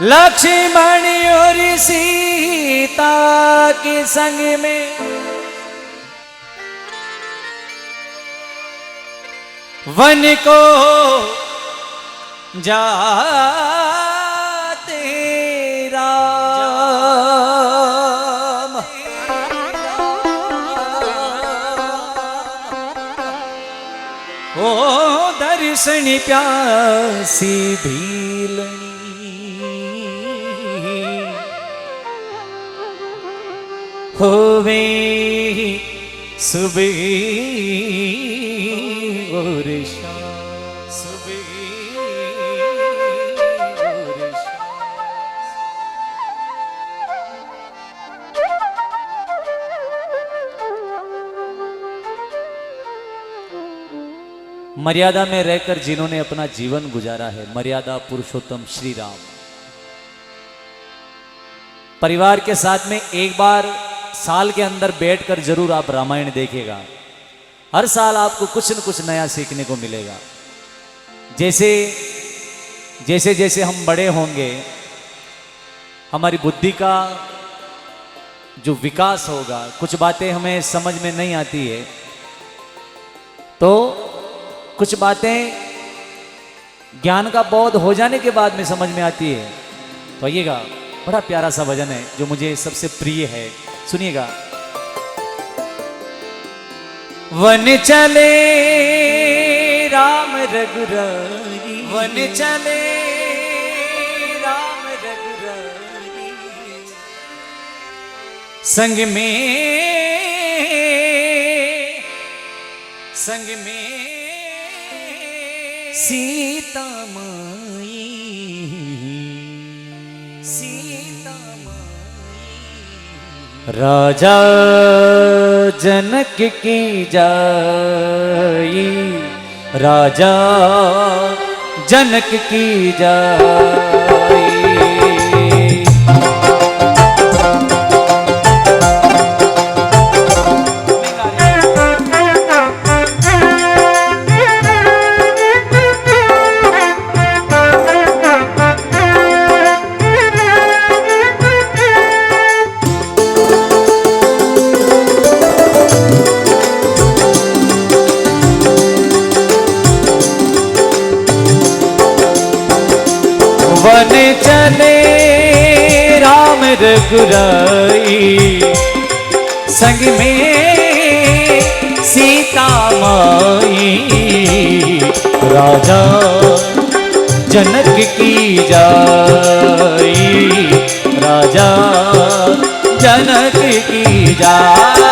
लक्ष्मण और सीता के संग में वन को जाते राम। ओ दर्शन प्यासी भीलनी होवे सुबह और शाम, सुबह और शाम। मर्यादा में रहकर जिन्होंने अपना जीवन गुजारा है, मर्यादा पुरुषोत्तम श्री राम, परिवार के साथ में एक बार साल के अंदर बैठकर जरूर आप रामायण देखिएगा। हर साल आपको कुछ न कुछ नया सीखने को मिलेगा। जैसे जैसे जैसे हम बड़े होंगे, हमारी बुद्धि का जो विकास होगा, कुछ बातें हमें समझ में नहीं आती है, तो कुछ बातें ज्ञान का बोध हो जाने के बाद में समझ में आती है। तो आइएगा, बड़ा प्यारा सा भजन है जो मुझे सबसे प्रिय है, सुनिएगा। वन चले राम रघुराई, वन चले राम रघुराई, संग में सीता माई, सीता राजा जनक की जाई, राजा जनक की जाई। वन चले राम रघुराई, संग में सीता माई, राजा जनक की जाई, राजा जनक की जाई।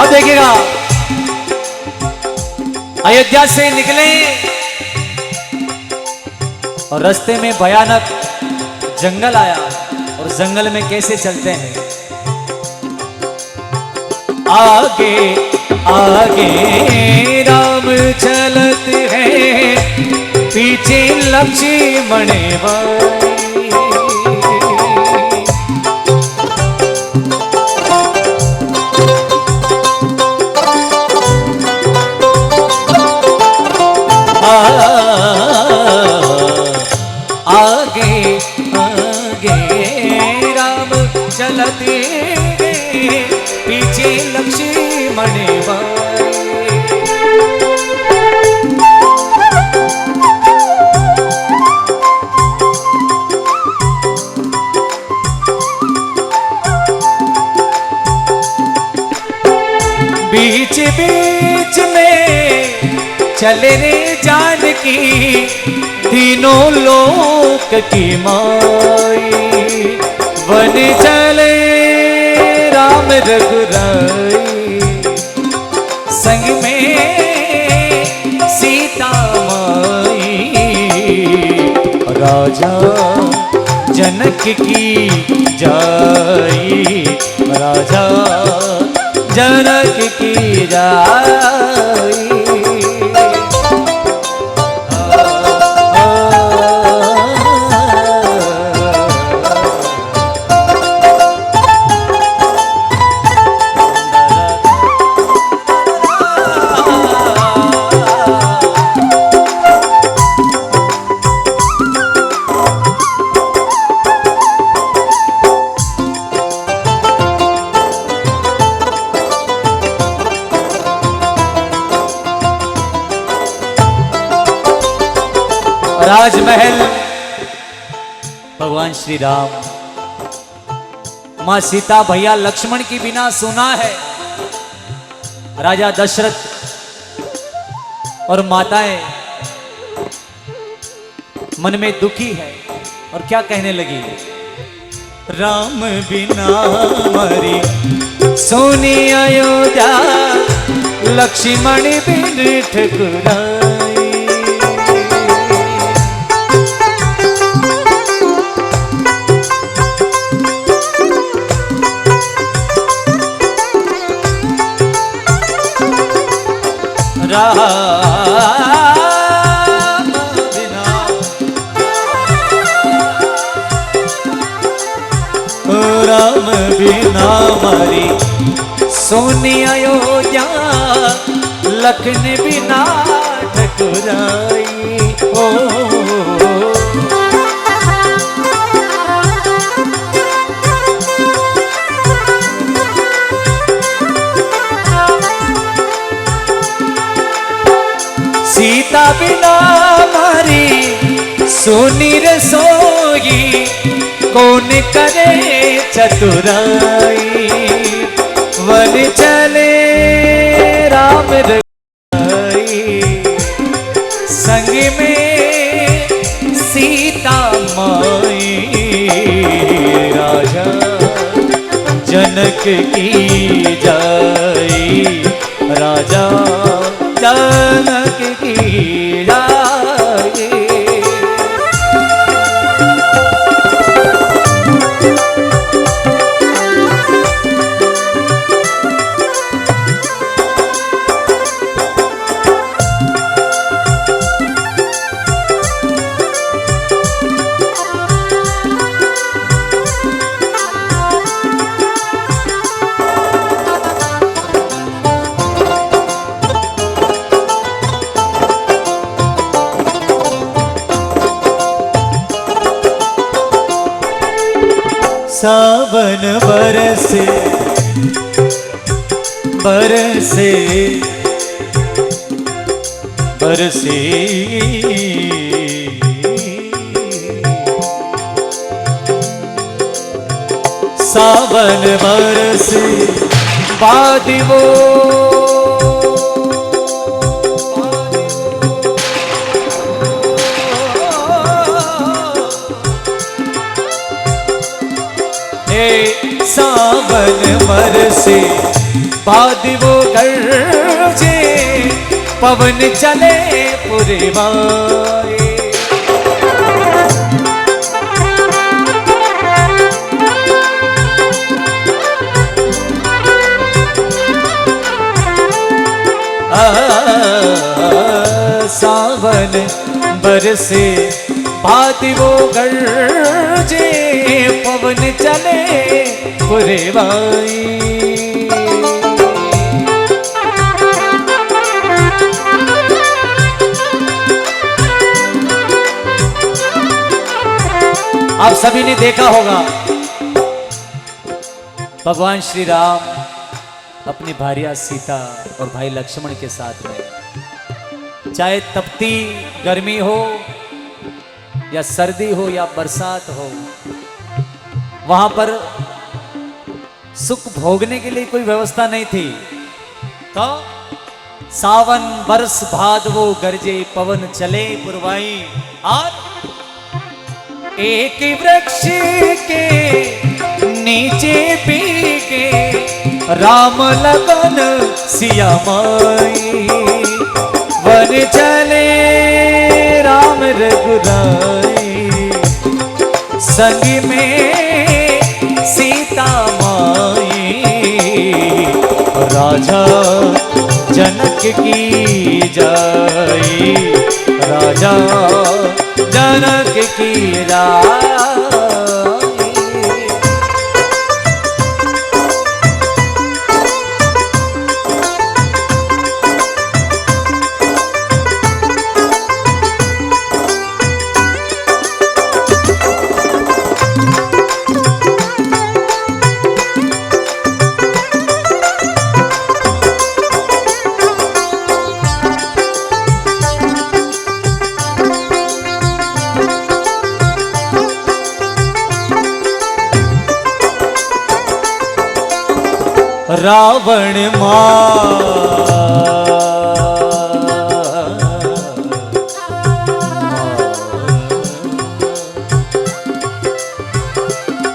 देखिएगा, अयोध्या से निकले और रास्ते में भयानक जंगल आया, और जंगल में कैसे चलते हैं, आगे आगे राम चलते हैं, पीछे लक्ष्मण भाई। आगे आगे राम चलते, पीछे लक्ष्मण भाई। बीच बीच में चले रे जानकी, तीनों लोक की माई। वन चले राम रघुराई, संग में सीता माई, राजा जनक की जाई, राजा जनक की जाई। राजमहल भगवान श्री राम मां सीता भैया लक्ष्मण की बिना सुना है। राजा दशरथ और माताएं मन में दुखी है और क्या कहने लगी, राम बिना मरी सोनी अयोध्या लक्ष्मण बिन ठकुराई। राम बिना राम बिना मरी सोनी अयोध्या लखन बिना ठकुराई। ओ सीता बिना मारी सोनी रसोई कौन करे चतुराई। वन चले राम रघुराई संग में सीता माई। राजा जनक की जाई राजा जनक की जाई। सावन बरसे बरसे बरसे सावन बरसे बाद वो सावन बरसे बाद वो गरजे पवन चले पुरवाए। सावन बरसे भांति वो गरजे पवन चले पुरवाई। आप सभी ने देखा होगा भगवान श्री राम अपनी भार्या सीता और भाई लक्ष्मण के साथ में, चाहे तपती गर्मी हो या सर्दी हो या बरसात हो, वहां पर सुख भोगने के लिए कोई व्यवस्था नहीं थी। तो सावन बरस भादवो गरजे पवन चले पुरवाई, और एक वृक्ष के नीचे पी के राम लगन सिया माई। वन चले राम रघुराई संग में सीता माई। राजा जनक की जय, राजा जनक की जय। रावण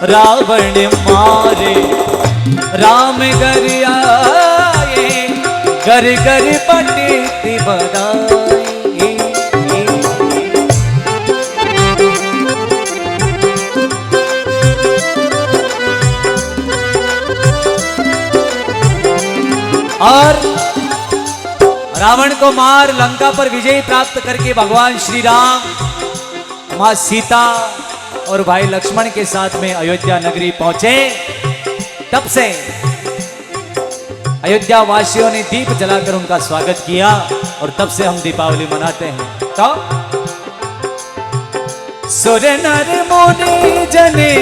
रावण मारे राम घर आए, घर घर पंडित बधाई। और रावण को मार लंका पर विजय प्राप्त करके भगवान श्री राम, मां सीता और भाई लक्ष्मण के साथ में अयोध्या नगरी पहुंचे। तब से अयोध्या वासियों ने दीप जलाकर उनका स्वागत किया और तब से हम दीपावली मनाते हैं। तो सुर नर मुनि जने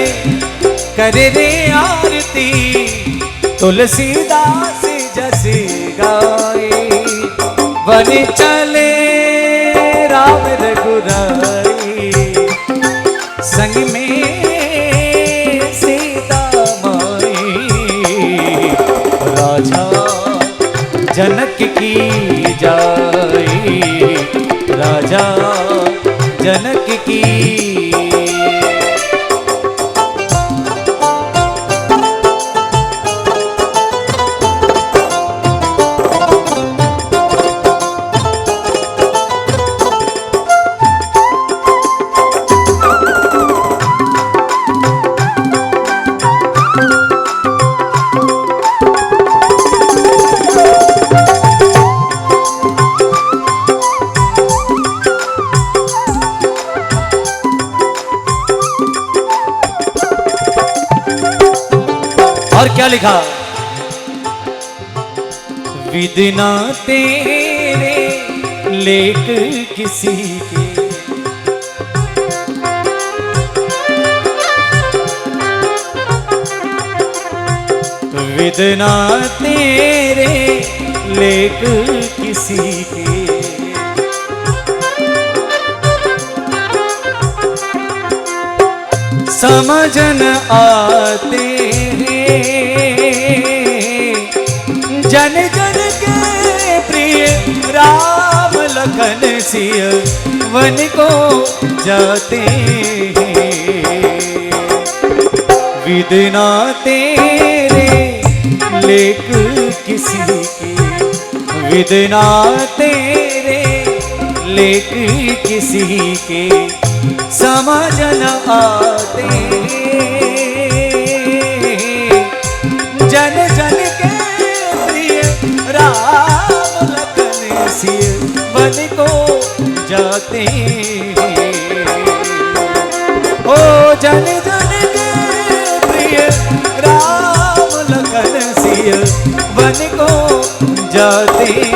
करे रे आरती, तुलसीदास जसी गाई, वन चले राम रघुराई, संग में सीता माई। राजा जनक की जय, राजा जनक की। और क्या लिखा, विदना तेरे लेख किसी के, विदना तेरे लेख किसी के, समझन आते जन जन के प्रिय राम लखन सिय वन को जाते हैं। विदना तेरे लेख किसी के, विदना तेरे लेख किसी के, समझ न आते जन जन के प्रिय राम लखन सिय वन को जाते ओ जन जन के प्रिय राम लखन सिय वन को जाते।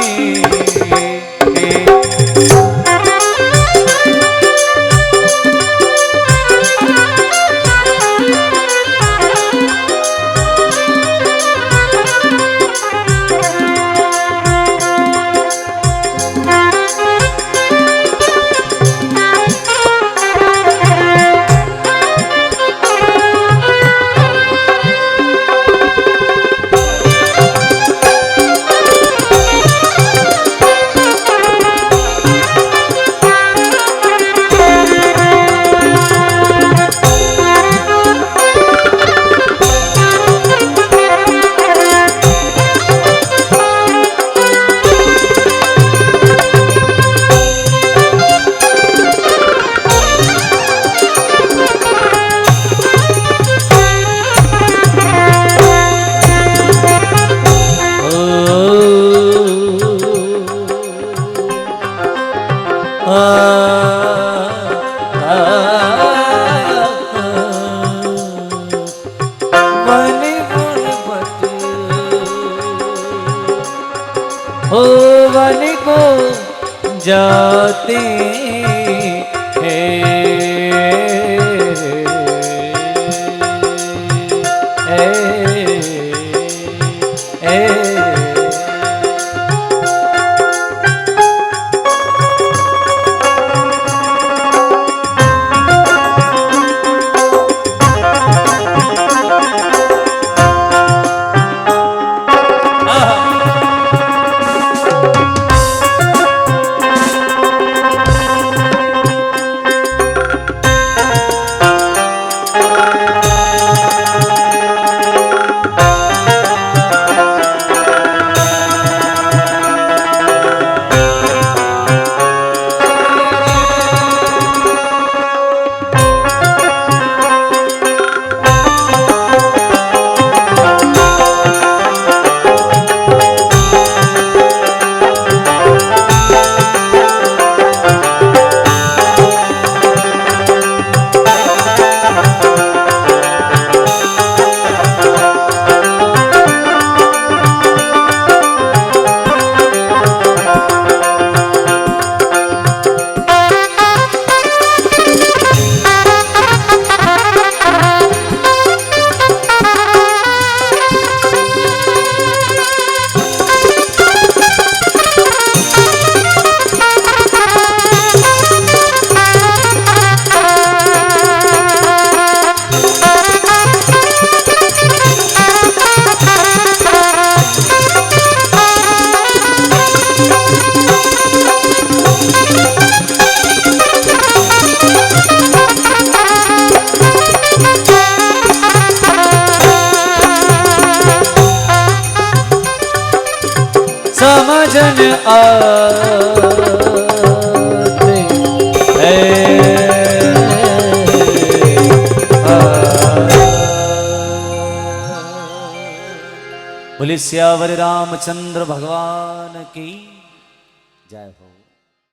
हो वन को जाते समझन आते बोले सियावर रामचंद्र भगवान की जय हो।